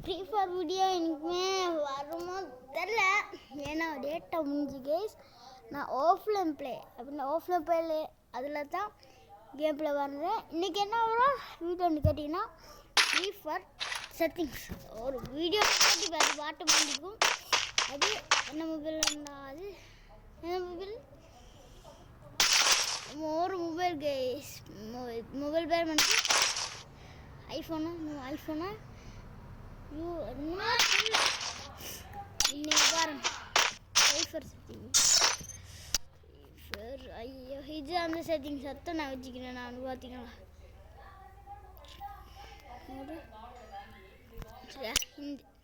Free fire video எனக்குமே வருமோ தெரில, ஏன்னா டேட்டா முடிஞ்சு கைஸ். நான் ஆஃப்லைன் ப்ளே அப்படின்னா ஆஃப்லைன் ப்ளே அதில் தான் கேம் ப்ளே வர்றேன். இன்றைக்கி என்ன வரும் வீடியோன்னு கேட்டிங்கன்னா ஃப்ரீ ஃபயர் செட்டிங்ஸ் ஒரு வீடியோ காட்டி பாட்டு பண்ணிக்கும். அது என்ன மொபைல்னா அது என்ன மொபைல், ஒரு மொபைல் கைஸ். மொபைல் பேர் வந்து ஐஃபோனா இன்னைக்கு பாருங்க சைஃபர் செட்டிங். ஐயோ, இது அந்த செட்டிங் சத்தம் நான் வச்சுக்கிறேன். நான் பார்த்தீங்களா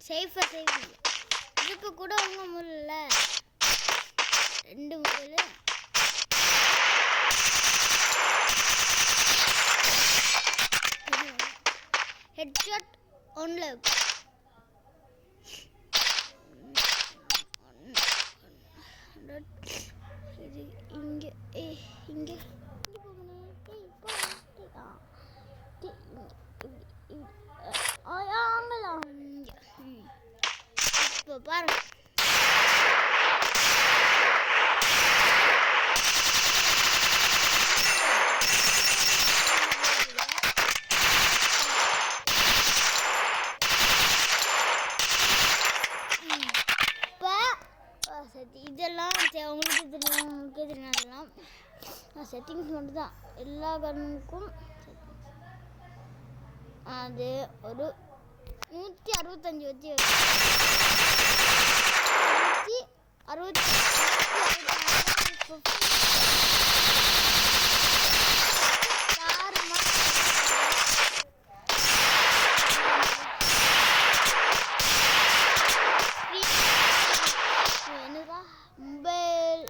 சேஃபர் சேஃபிங் இதுக்கு கூட ஒன்றும் முடியல. 2 மொபைலு ஹெட்ஷாட் ஒன்ல இது இங்கே இங்கே இப்போ பாருங்க. இதெல்லாம் உங்களுக்கு தெரியும். அதெல்லாம் செட்டிங்ஸ் மட்டும் தான் எல்லா கண்ணுக்கும். அது ஒரு 165 வச்சு 6 மொபைல்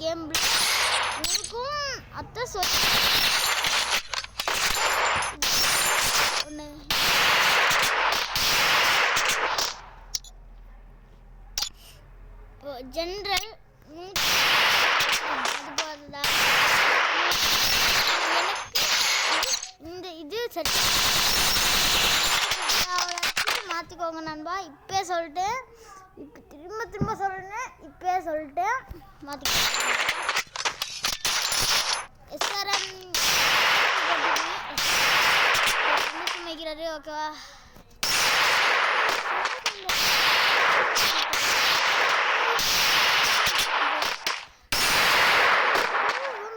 கேம் உங்களுக்கும் அத்தை சொல் ஒன்று ஜென்ரல் அது போதுதா. இந்த இது சரி மாற்றிக்கோங்க நண்பா. இப்போ சொல்லிட்டேன், இப்போ திரும்ப சொல்கிறேன். இப்போ சொல்லிட்டேன் மாற்றிக்கோங்க. எஸ்ஆர்எம் வைக்கிறாரு ஓகேவா.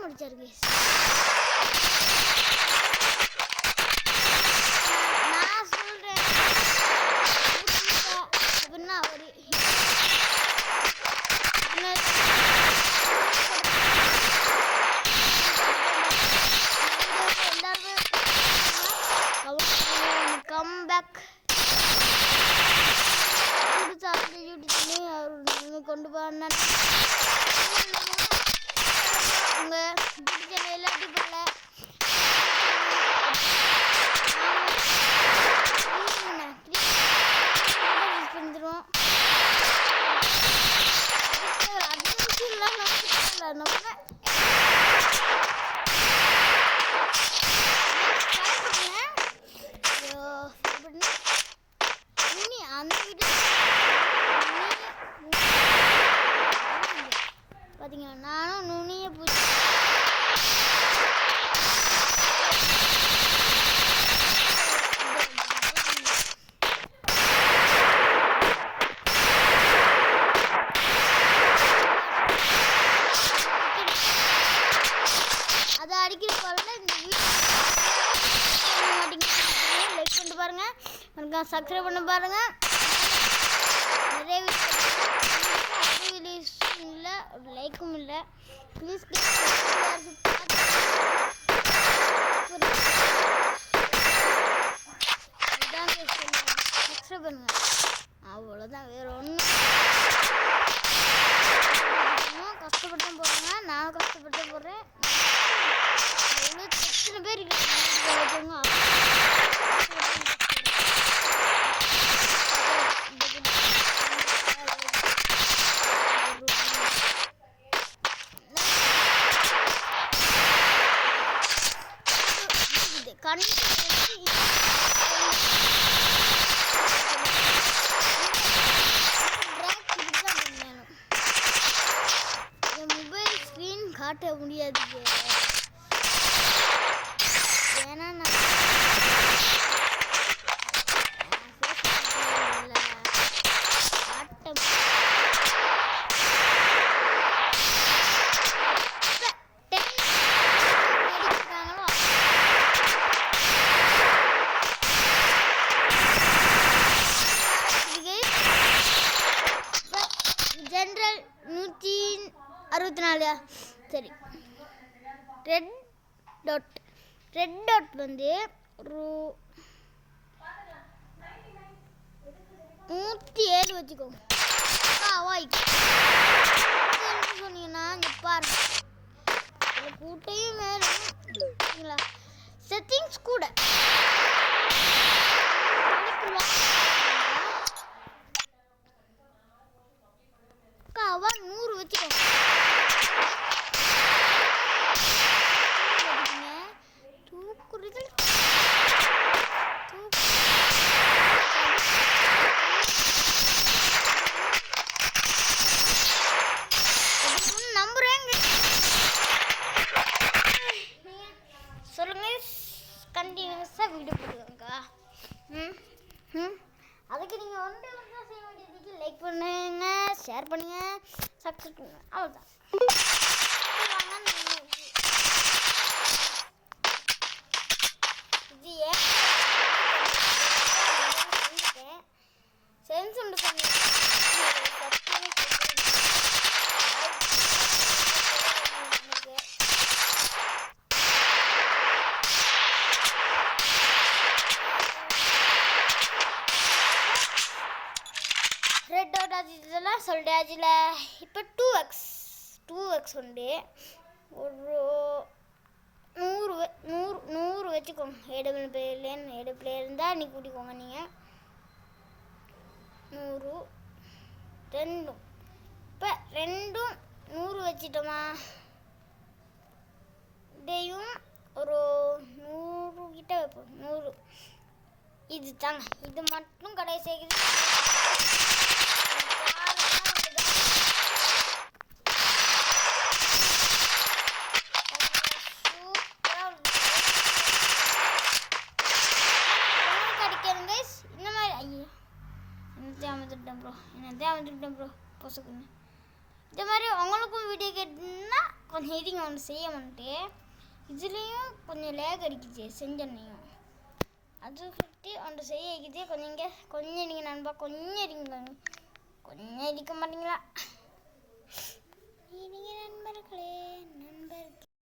முடிச்சாரு கைஸ். நான் சொல்கிறேன் அப்படின்னா ஒரு கம் பேக் கொண்டு போன உங்கள் சேனல் எல்லாத்தையும் போல பண்ணிடுவோம். அந்த வீட்டு பார்த்தீங்கன்னா நானும் நுனியை பூச்சி அதை அடிக்கிற போல இந்த வீடியோ லைக் பண்ணிட்டு பாருங்க, மறக்காம சப்ஸ்கிரைப் பண்ண பாருங்க. நிறைய இல்லை லைக்கும் இல்லை. ப்ளீஸ் சப்ஸ்கிரைப் பண்ணுங்க. அவ்வளோதான், வேறு ஒன்றும் கஷ்டப்பட்டு போடுறாங்க. நானும் கஷ்டப்பட்டு போடுறேன். எத்தனை பேர் இருக்காங்க. காட்ட முடியாது. ஏன்னா நான் காட்ட ஜென்ரல் 164. சரி, ரெட் டாட் வந்து ஒரு 107 வச்சுக்கோங்க. சொன்னீங்கன்னா பாருங்க கூட்டையும் மேலும் செட்டிங்ஸ் கூட அவ 100 வச்சுக்கோங்க. தூக்குறீர்கள் நம்புறேங்க. சொல்லுங்க, கண்டினியூஸாக வீடியோ போடுவாங்க. அதுக்கு நீங்கள் ஒன்று செய்ய வேண்டியதுக்கு லைக் பண்ணுங்க, ஷேர் பண்ணுங்க, சப்ஸ்கிரைப் பண்ணுங்க. அவ்வளோதான். இது ஏன் சென்ஸ் உண்டு சொன்னீங்க. ரெட் டாட் ஆச்சுல சொல்லிட்டாச்சுல. இப்போ 2x உண்டு. ஒரு 100 வச்சுக்கோங்க. ஏடபிள் பிளேயர் இருந்தால் நீ கூட்டிக்கோங்க. நீங்கள் 100 ரெண்டும் இப்போ 100 வச்சிட்டோமா? இதையும் ஒரு 100 கிட்ட வைப்போம். 100 இது தாங்க. இது மட்டும் கடை சேர்க்குது. என்னத்தையும் ப்ரோ பொசுக்குன்னு இந்த மாதிரி உங்களுக்கும் வீடியோ கேட்டுன்னா கொஞ்சம் இதுங்க ஒன்று செய்ய மாட்டே. இதுலேயும் கொஞ்சம் லேக் அடிக்குது செஞ்சனையும். அது சுற்றி ஒன்று செய்ய வைக்குது. கொஞ்சம் நீங்கள் நண்பா கொஞ்சம் இருக்க மாட்டீங்களா நீங்கள் நண்பர்களே?